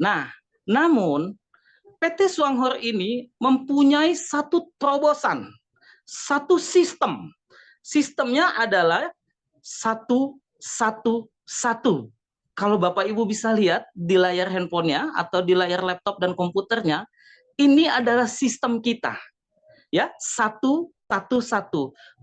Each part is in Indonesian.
Nah, namun PT Suanghor ini mempunyai satu terobosan, satu sistem. Sistemnya adalah 111. Kalau Bapak Ibu bisa lihat di layar handphonenya atau di layar laptop dan komputernya, ini adalah sistem kita, ya, 111.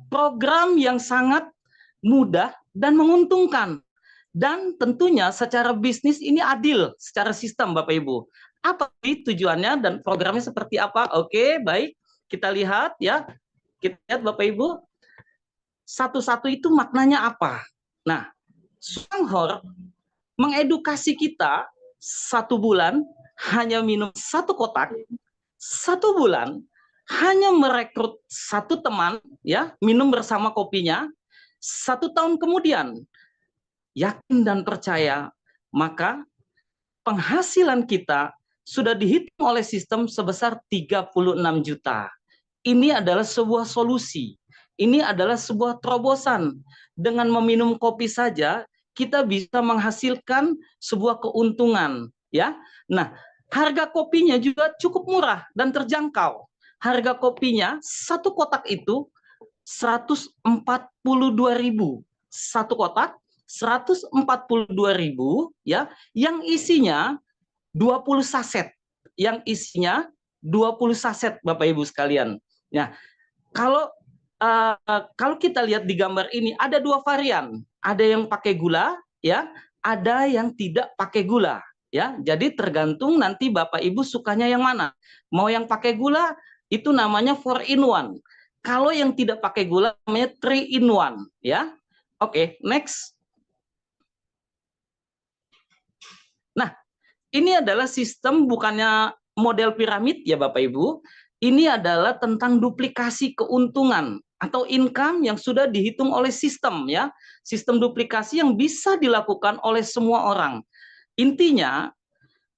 Program yang sangat mudah dan menguntungkan. Dan tentunya secara bisnis ini adil secara sistem, Bapak Ibu. Apa sih tujuannya dan programnya seperti apa? Oke, baik. Kita lihat ya. Kita lihat Bapak Ibu. Satu-satu itu maknanya apa? Nah, Suanghor mengedukasi kita 1 bulan hanya minum 1 kotak, 1 bulan hanya merekrut 1 teman, ya, minum bersama kopinya. 1 tahun kemudian, yakin dan percaya, maka penghasilan kita sudah dihitung oleh sistem sebesar 36 juta. Ini adalah sebuah solusi. Ini adalah sebuah terobosan. Dengan meminum kopi saja, kita bisa menghasilkan sebuah keuntungan, ya. Nah, harga kopinya juga cukup murah dan terjangkau. Harga kopinya 1 kotak itu 142.000. 1 kotak 142.000, ya, yang isinya 20 saset. Yang isinya 20 saset, Bapak Ibu sekalian. Nah, kalau kalau kita lihat di gambar ini ada 2 varian. Ada yang pakai gula, ya, ada yang tidak pakai gula, ya. Jadi tergantung nanti Bapak Ibu sukanya yang mana. Mau yang pakai gula itu namanya 4 in 1. Kalau yang tidak pakai gula namanya 3 in 1, ya. Oke, next. Nah, ini adalah sistem bukannya model piramid ya Bapak Ibu. Ini adalah tentang duplikasi keuntungan atau income yang sudah dihitung oleh sistem, ya. Sistem duplikasi yang bisa dilakukan oleh semua orang. Intinya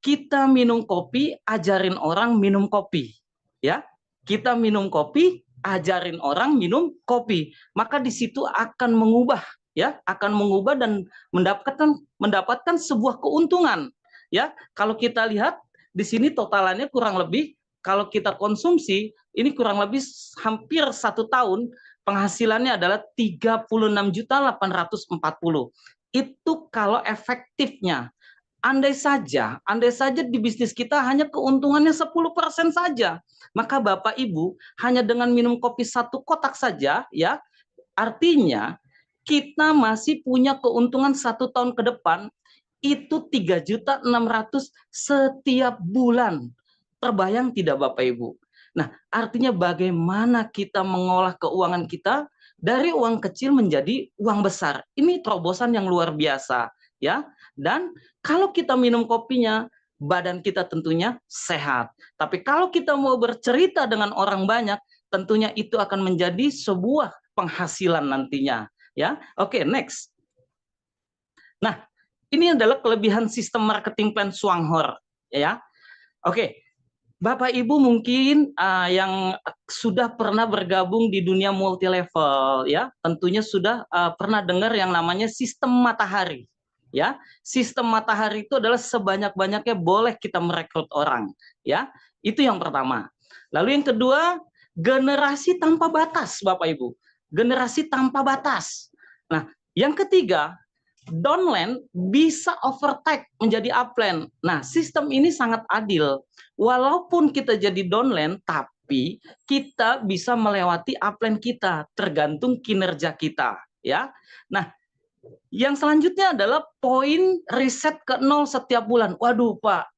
kita minum kopi, ajarin orang minum kopi, ya. Kita minum kopi, ajarin orang minum kopi. Maka di situ akan mengubah, ya, akan mengubah dan mendapatkan sebuah keuntungan, ya. Kalau kita lihat di sini totalannya kurang lebih, kalau kita konsumsi ini kurang lebih hampir 1 tahun penghasilannya adalah 36.840. Itu kalau efektifnya. Andai saja di bisnis kita hanya keuntungannya 10% saja, maka Bapak Ibu hanya dengan minum kopi 1 kotak saja, ya, artinya kita masih punya keuntungan 1 tahun ke depan itu 3.600.000 setiap bulan. Terbayang tidak Bapak Ibu? Nah, artinya bagaimana kita mengolah keuangan kita dari uang kecil menjadi uang besar. Ini terobosan yang luar biasa, ya. Dan kalau kita minum kopinya, badan kita tentunya sehat. Tapi kalau kita mau bercerita dengan orang banyak, tentunya itu akan menjadi sebuah penghasilan nantinya, ya. Oke, next. Nah, ini adalah kelebihan sistem marketing plan Suanghor, ya. Oke, Bapak Ibu mungkin yang sudah pernah bergabung di dunia multi level, ya, tentunya sudah pernah dengar yang namanya sistem matahari, ya. Sistem matahari itu adalah sebanyak-banyaknya boleh kita merekrut orang, ya. Itu yang pertama. Lalu yang kedua, generasi tanpa batas, Bapak Ibu. Generasi tanpa batas. Nah, yang ketiga, downline bisa overtake menjadi upline. Nah, sistem ini sangat adil. Walaupun kita jadi downline, tapi kita bisa melewati upline kita, tergantung kinerja kita, ya. Nah, yang selanjutnya adalah poin riset ke 0 setiap bulan. Waduh, Pak,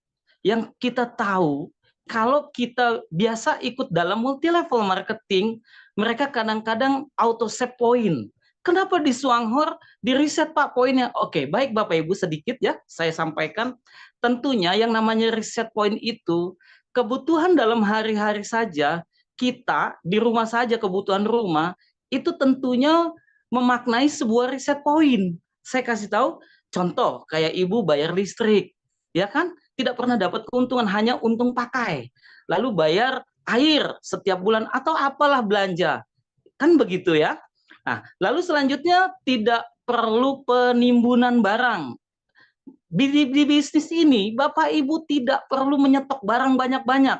yang kita tahu kalau kita biasa ikut dalam multi level marketing, mereka kadang-kadang auto save poin. Kenapa di Suanghor di riset Pak poinnya? Oke, baik Bapak Ibu, sedikit ya saya sampaikan. Tentunya yang namanya riset poin itu kebutuhan dalam hari-hari saja, kita di rumah saja kebutuhan rumah itu tentunya memaknai sebuah riset poin. Saya kasih tahu contoh kayak Ibu bayar listrik, ya kan? Tidak pernah dapat keuntungan, hanya untung pakai. Lalu bayar air setiap bulan atau apalah belanja. Kan begitu ya. Nah, lalu selanjutnya tidak perlu penimbunan barang. Di bisnis ini, Bapak Ibu tidak perlu menyetok barang banyak-banyak.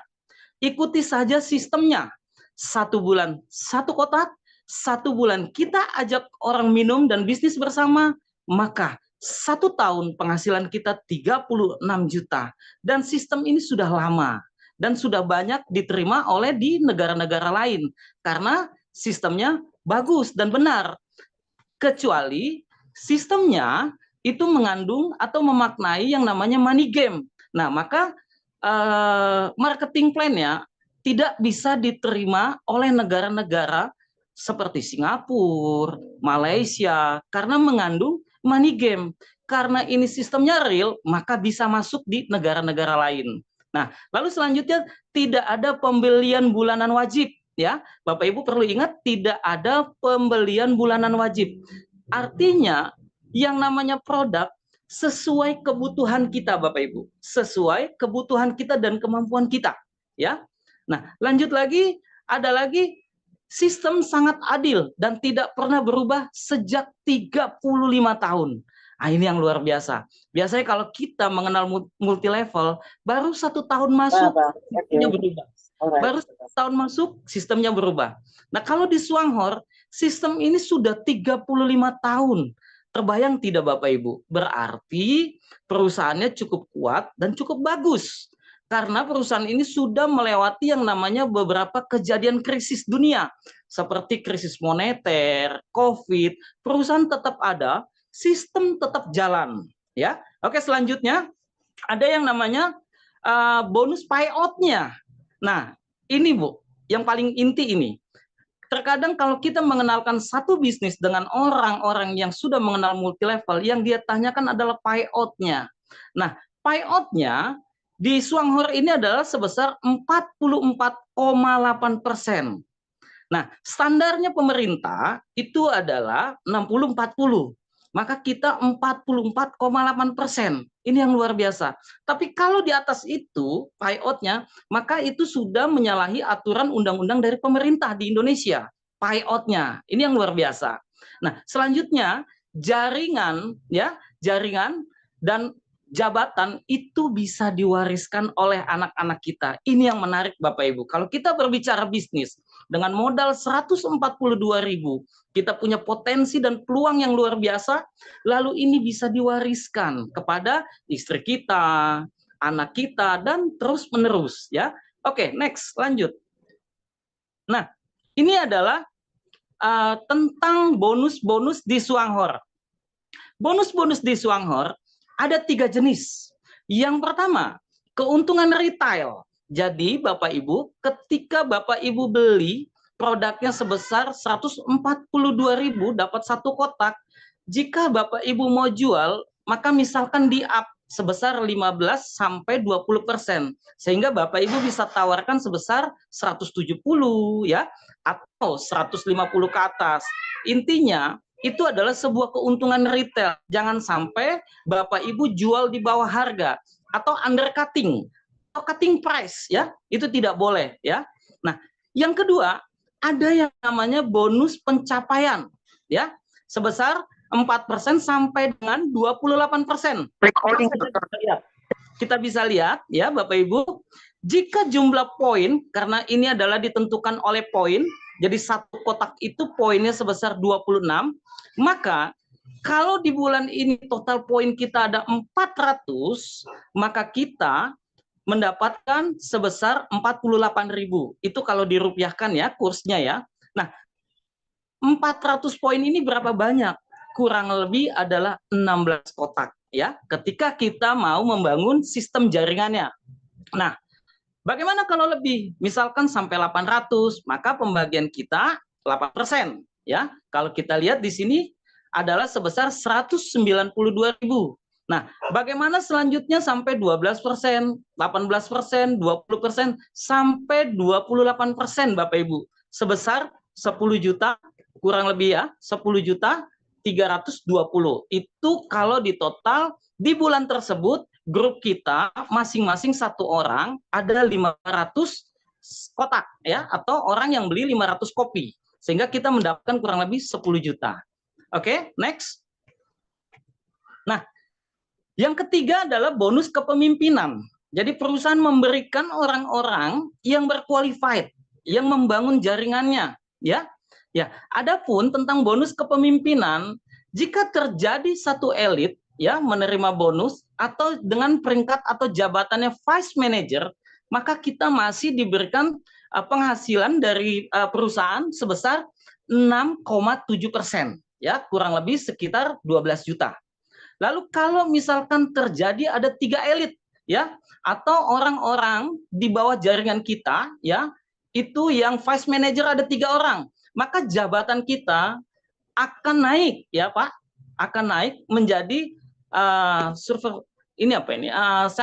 Ikuti saja sistemnya. 1 bulan 1 kotak, 1 bulan kita ajak orang minum dan bisnis bersama, maka 1 tahun penghasilan kita 36 juta. Dan sistem ini sudah lama dan sudah banyak diterima oleh di negara-negara lain karena sistemnya bagus dan benar. Kecuali sistemnya itu mengandung atau memaknai yang namanya money game. Nah, maka marketing plan-nya tidak bisa diterima oleh negara-negara seperti Singapura, Malaysia, karena mengandung money game. Karena ini sistemnya real, maka bisa masuk di negara-negara lain. Nah, lalu selanjutnya tidak ada pembelian bulanan wajib. Ya, Bapak Ibu perlu ingat tidak ada pembelian bulanan wajib. Artinya yang namanya produk sesuai kebutuhan kita, Bapak Ibu, sesuai kebutuhan kita dan kemampuan kita, ya. Nah, lanjut lagi, ada lagi sistem sangat adil dan tidak pernah berubah sejak 35 tahun. Nah, ini yang luar biasa. Biasanya kalau kita mengenal multi level, baru 1 tahun masuk, sistemnya berubah. Baru 1 tahun masuk, sistemnya berubah. Nah, kalau di Swanghor, sistem ini sudah 35 tahun. Terbayang tidak Bapak Ibu? Berarti perusahaannya cukup kuat dan cukup bagus. Karena perusahaan ini sudah melewati yang namanya beberapa kejadian krisis dunia. Seperti krisis moneter, COVID, perusahaan tetap ada, sistem tetap jalan. Ya, oke, selanjutnya ada yang namanya bonus payout-nya. Nah, ini Bu, yang paling inti ini. Terkadang kalau kita mengenalkan satu bisnis dengan orang-orang yang sudah mengenal multi level, yang dia tanyakan adalah payout-nya. Nah, payout-nya di Swanghor ini adalah sebesar 44,8%. Nah, standarnya pemerintah itu adalah 60-40. Maka kita 44,8%. Ini yang luar biasa. Tapi kalau di atas itu, payout-nya, maka itu sudah menyalahi aturan undang-undang dari pemerintah di Indonesia. Payout-nya, ini yang luar biasa. Nah, selanjutnya jaringan, ya, jaringan dan jabatan itu bisa diwariskan oleh anak-anak kita. Ini yang menarik Bapak Ibu. Kalau kita berbicara bisnis dengan modal 142.000, kita punya potensi dan peluang yang luar biasa, lalu ini bisa diwariskan kepada istri kita, anak kita, dan terus menerus, ya. Oke, next, lanjut. Nah, ini adalah tentang bonus-bonus di Swanghor. Bonus-bonus di Swanghor ada 3 jenis. Yang pertama, keuntungan retail. Jadi Bapak Ibu, ketika Bapak Ibu beli produknya sebesar 142.000 dapat 1 kotak, jika Bapak Ibu mau jual, maka misalkan di up sebesar 15 sampai 20%, sehingga Bapak Ibu bisa tawarkan sebesar 170 ya atau 150 ke atas. Intinya itu adalah sebuah keuntungan retail. Jangan sampai Bapak Ibu jual di bawah harga atau undercutting atau cutting price, ya. Itu tidak boleh, ya. Nah, yang kedua, ada yang namanya bonus pencapaian, ya. Sebesar 4% sampai dengan 28%. Kita bisa lihat, ya, Bapak Ibu, jika jumlah poin, karena ini adalah ditentukan oleh poin, jadi 1 kotak itu poinnya sebesar 26, maka kalau di bulan ini total poin kita ada 400, maka kita mendapatkan sebesar 48.000. Itu kalau dirupiahkan ya, kursnya ya. Nah, 400 poin ini berapa banyak? Kurang lebih adalah 16 kotak ya, ketika kita mau membangun sistem jaringannya. Nah, bagaimana kalau lebih? Misalkan sampai 800, maka pembagian kita 8%. Ya, kalau kita lihat di sini adalah sebesar 192.000. Nah, bagaimana selanjutnya sampai 12%, 18%, 20%, sampai 28% Bapak Ibu. Sebesar 10 juta, kurang lebih ya, 10 juta 320. Itu kalau di total di bulan tersebut grup kita masing-masing 1 orang ada 500 kotak ya, atau orang yang beli 500 kopi, sehingga kita mendapatkan kurang lebih 10 juta. Oke, next. Nah, Yang ketiga adalah bonus kepemimpinan. Jadi perusahaan memberikan orang-orang yang berqualified, yang membangun jaringannya, ya. Ya, adapun tentang bonus kepemimpinan, jika terjadi satu elit ya menerima bonus atau dengan peringkat atau jabatannya vice manager, maka kita masih diberikan penghasilan dari perusahaan sebesar 6,7%, ya, kurang lebih sekitar 12 juta. Lalu kalau misalkan terjadi ada 3 elit, ya, atau orang-orang di bawah jaringan kita, ya, itu yang vice manager ada 3 orang, maka jabatan kita akan naik, ya Pak, akan naik menjadi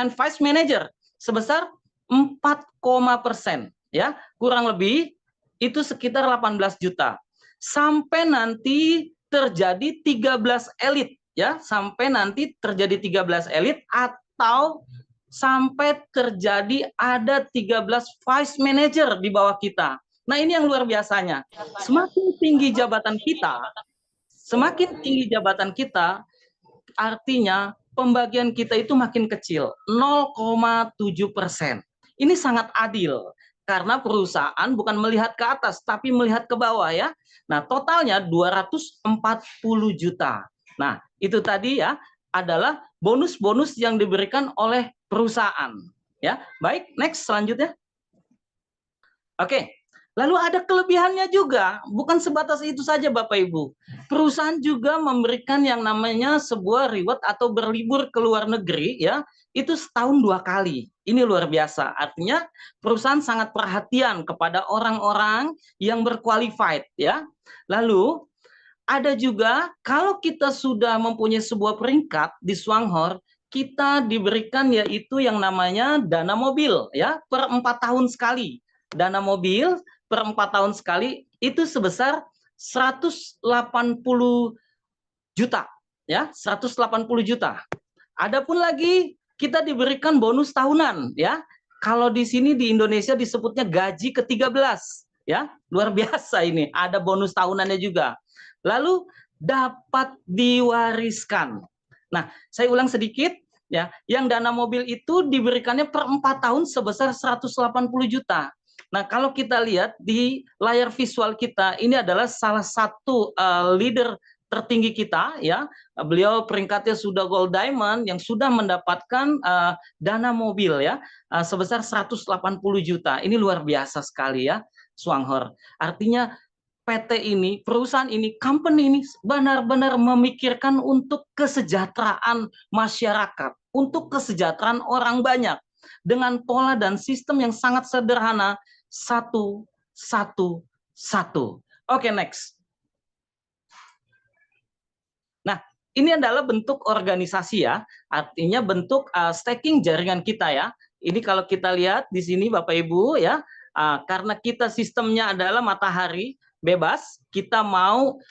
vice manager sebesar 4,%, ya, kurang lebih itu sekitar 18 juta. Sampai nanti terjadi 13 elit, ya, sampai nanti terjadi 13 elit atau sampai terjadi ada 13 vice manager di bawah kita. Nah, ini yang luar biasanya. Semakin tinggi jabatan kita, artinya pembagian kita itu makin kecil, 0,7%. Ini sangat adil karena perusahaan bukan melihat ke atas tapi melihat ke bawah, ya. Nah, totalnya 240 juta. Nah, itu tadi ya adalah bonus-bonus yang diberikan oleh perusahaan, ya. Baik, next selanjutnya. Oke. Lalu ada kelebihannya juga, bukan sebatas itu saja Bapak Ibu. Perusahaan juga memberikan yang namanya sebuah reward atau berlibur ke luar negeri, ya, itu setahun 2 kali. Ini luar biasa. Artinya perusahaan sangat perhatian kepada orang-orang yang berqualified, ya. Lalu ada juga kalau kita sudah mempunyai sebuah peringkat di Swanghor, kita diberikan yaitu yang namanya dana mobil, ya, per 4 tahun sekali. Dana mobil per 4 tahun sekali itu sebesar 180 juta, ya, 180 juta. Adapun lagi kita diberikan bonus tahunan, ya. Kalau di sini di Indonesia disebutnya gaji ke-13, ya. Luar biasa ini, ada bonus tahunannya juga. Lalu dapat diwariskan. Nah, saya ulang sedikit, ya. Yang dana mobil itu diberikannya per 4 tahun sebesar 180 juta. Nah, kalau kita lihat di layar visual kita, ini adalah salah satu leader tertinggi kita, ya. Beliau peringkatnya sudah gold diamond yang sudah mendapatkan dana mobil, ya, sebesar 180 juta. Ini luar biasa sekali, ya, Swanghor. Artinya PT ini, perusahaan ini, company ini benar-benar memikirkan untuk kesejahteraan masyarakat, untuk kesejahteraan orang banyak dengan pola dan sistem yang sangat sederhana, 1, 1, 1. Oke, next. Nah, ini adalah bentuk organisasi, ya, artinya bentuk staking jaringan kita, ya. Ini kalau kita lihat di sini Bapak Ibu, ya, karena kita sistemnya adalah matahari bebas, kita mau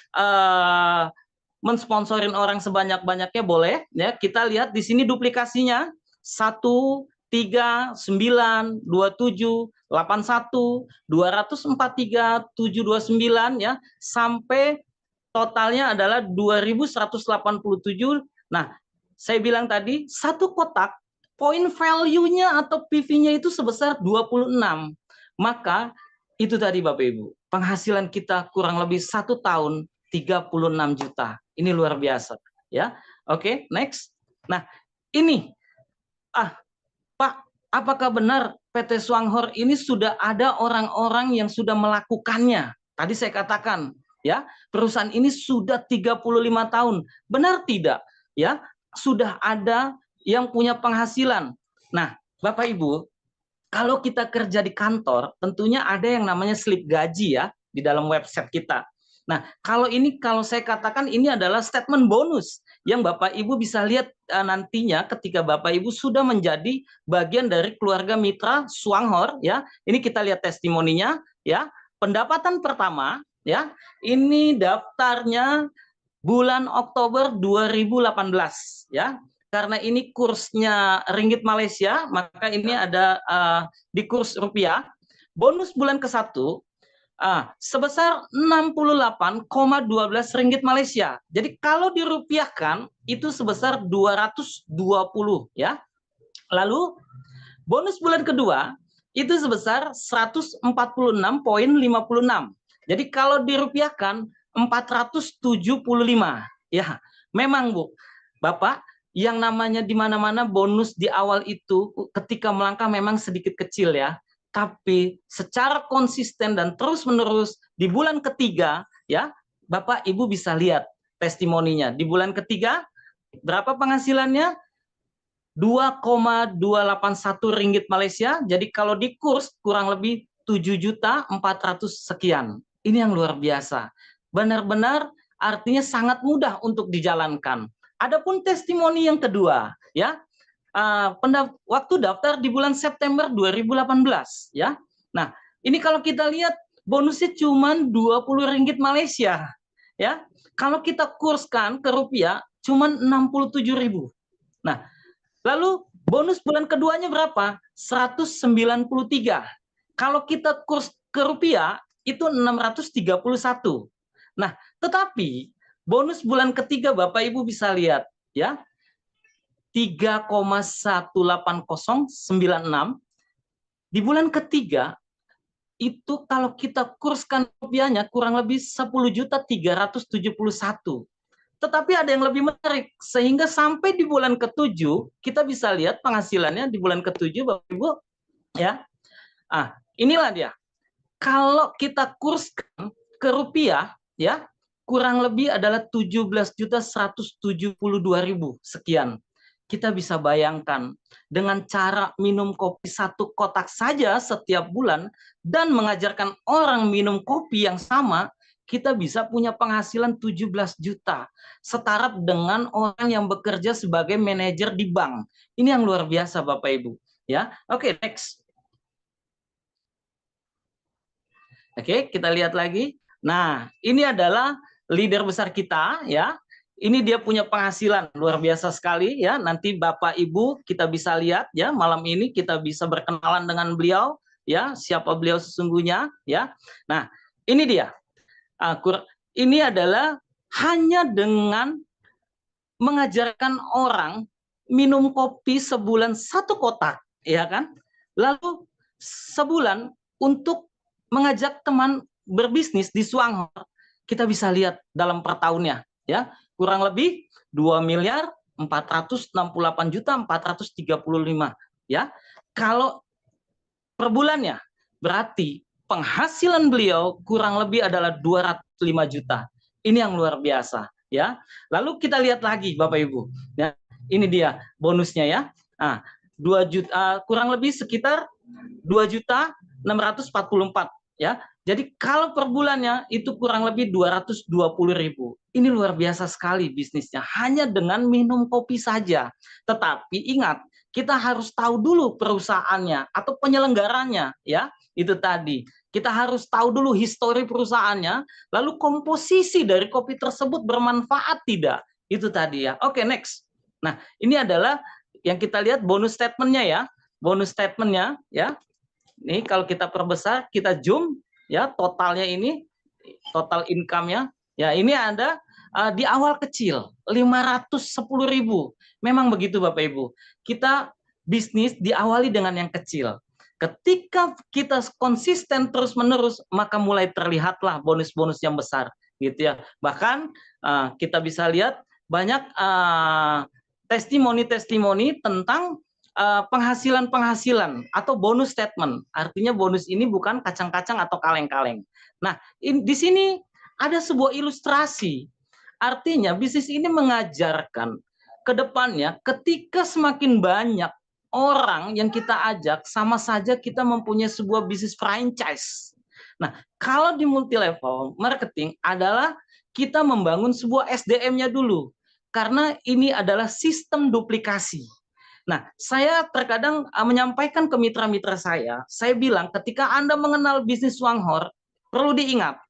mensponsorin orang sebanyak-banyaknya boleh, ya. Kita lihat di sini duplikasinya 1, 3, 9, 27, 81, 243, 729, ya, sampai totalnya adalah 2187. Nah, saya bilang tadi satu kotak point value-nya atau PV-nya itu sebesar 26. Maka itu tadi Bapak Ibu, penghasilan kita kurang lebih 1 tahun 36 juta. Ini luar biasa, ya. Oke, next. Nah, ini Pak, apakah benar PT Swanghor ini sudah ada orang-orang yang sudah melakukannya? Tadi saya katakan, ya, perusahaan ini sudah 35 tahun. Benar tidak? Ya, sudah ada yang punya penghasilan. Nah, Bapak Ibu, kalau kita kerja di kantor, tentunya ada yang namanya slip gaji, ya, di dalam website kita. Nah, kalau saya katakan ini adalah statement bonus yang Bapak Ibu bisa lihat nantinya ketika Bapak Ibu sudah menjadi bagian dari keluarga mitra Swanghor, ya. Ini kita lihat testimoninya, ya. Pendapatan pertama, ya. Ini daftarnya bulan Oktober 2018, ya. Karena ini kursnya ringgit Malaysia, maka ini ada di kurs rupiah. Bonus bulan ke-1 sebesar 68,12 ringgit Malaysia. Jadi kalau dirupiahkan itu sebesar 220 ya. Lalu bonus bulan kedua itu sebesar 146,56. Jadi kalau dirupiahkan 475 ya. Memang Bu, Bapak, yang namanya di mana-mana bonus di awal itu ketika melangkah memang sedikit kecil ya. Tapi secara konsisten dan terus-menerus di bulan ketiga ya, Bapak Ibu bisa lihat testimoninya. Di bulan ketiga berapa penghasilannya? 2,281 ringgit Malaysia. Jadi kalau di kurs kurang lebih 7.400.000 sekian. Ini yang luar biasa. Benar-benar artinya sangat mudah untuk dijalankan. Adapun testimoni yang kedua, ya, waktu daftar di bulan September 2018, ya. Nah, ini kalau kita lihat bonusnya cuma 20 ringgit Malaysia, ya. Kalau kita kurskan ke rupiah cuma 67.000. Nah, lalu bonus bulan keduanya berapa? 193. Kalau kita kurs ke rupiah itu 631. Nah, tetapi bonus bulan ketiga Bapak Ibu bisa lihat ya. 3,18096 di bulan ketiga itu kalau kita kurskan rupiahnya kurang lebih 10.371. Tetapi ada yang lebih menarik, sehingga sampai di bulan ke-7 kita bisa lihat penghasilannya di bulan ke-7 Bapak Ibu ya. Inilah dia. Kalau kita kurskan ke rupiah ya, kurang lebih adalah 17.172.000 sekian. Kita bisa bayangkan dengan cara minum kopi 1 kotak saja setiap bulan dan mengajarkan orang minum kopi yang sama, kita bisa punya penghasilan 17 juta. Setara dengan orang yang bekerja sebagai manajer di bank. Ini yang luar biasa Bapak Ibu. Ya, oke, next. Oke, kita lihat lagi. Nah, ini adalah leader besar kita ya. Ini dia punya penghasilan luar biasa sekali ya. Nanti Bapak Ibu kita bisa lihat ya, malam ini kita bisa berkenalan dengan beliau ya, siapa beliau sesungguhnya ya. Nah, ini dia. Ini adalah hanya dengan mengajarkan orang minum kopi sebulan 1 kotak, ya kan? Lalu sebulan untuk mengajak teman berbisnis di Swanghor, kita bisa lihat dalam per tahunnya, ya, kurang lebih 2.468.435, ya. Kalau per bulannya berarti penghasilan beliau kurang lebih adalah 205 juta. Ini yang luar biasa ya. Lalu kita lihat lagi Bapak Ibu. Ya, ini dia bonusnya ya. 2 juta kurang lebih sekitar 2.644 ya. Jadi kalau per bulannya itu kurang lebih 220.000. Ini luar biasa sekali bisnisnya hanya dengan minum kopi saja. Tetapi ingat, kita harus tahu dulu perusahaannya atau penyelenggaranya ya. Itu tadi. Kita harus tahu dulu histori perusahaannya, lalu komposisi dari kopi tersebut bermanfaat tidak. Itu tadi ya. Oke, next. Nah, ini adalah yang kita lihat bonus statementnya ya. Bonus statementnya ya. Ini kalau kita perbesar, kita zoom ya, totalnya ini, total income-nya. Ya, ini ada di awal kecil, 510.000. Memang begitu Bapak Ibu. Kita bisnis diawali dengan yang kecil. Ketika kita konsisten terus-menerus, maka mulai terlihatlah bonus-bonus yang besar, gitu ya. Bahkan kita bisa lihat banyak testimoni-testimoni tentang penghasilan-penghasilan atau bonus statement. Artinya bonus ini bukan kacang-kacang atau kaleng-kaleng. Nah, di sini ada sebuah ilustrasi. Artinya bisnis ini mengajarkan ke depannya ketika semakin banyak orang yang kita ajak, sama saja kita mempunyai sebuah bisnis franchise. Nah, kalau di multi level marketing adalah kita membangun sebuah SDM-nya dulu. Karena ini adalah sistem duplikasi. Nah, saya terkadang menyampaikan ke mitra-mitra saya bilang ketika Anda mengenal bisnis Swanghor, perlu diingat,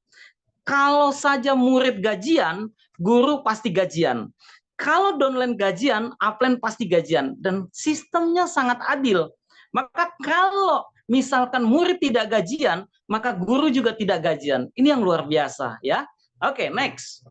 kalau saja murid gajian, guru pasti gajian. Kalau downline gajian, upline pasti gajian. Dan sistemnya sangat adil. Maka kalau misalkan murid tidak gajian, maka guru juga tidak gajian. Ini yang luar biasa ya. Oke, next.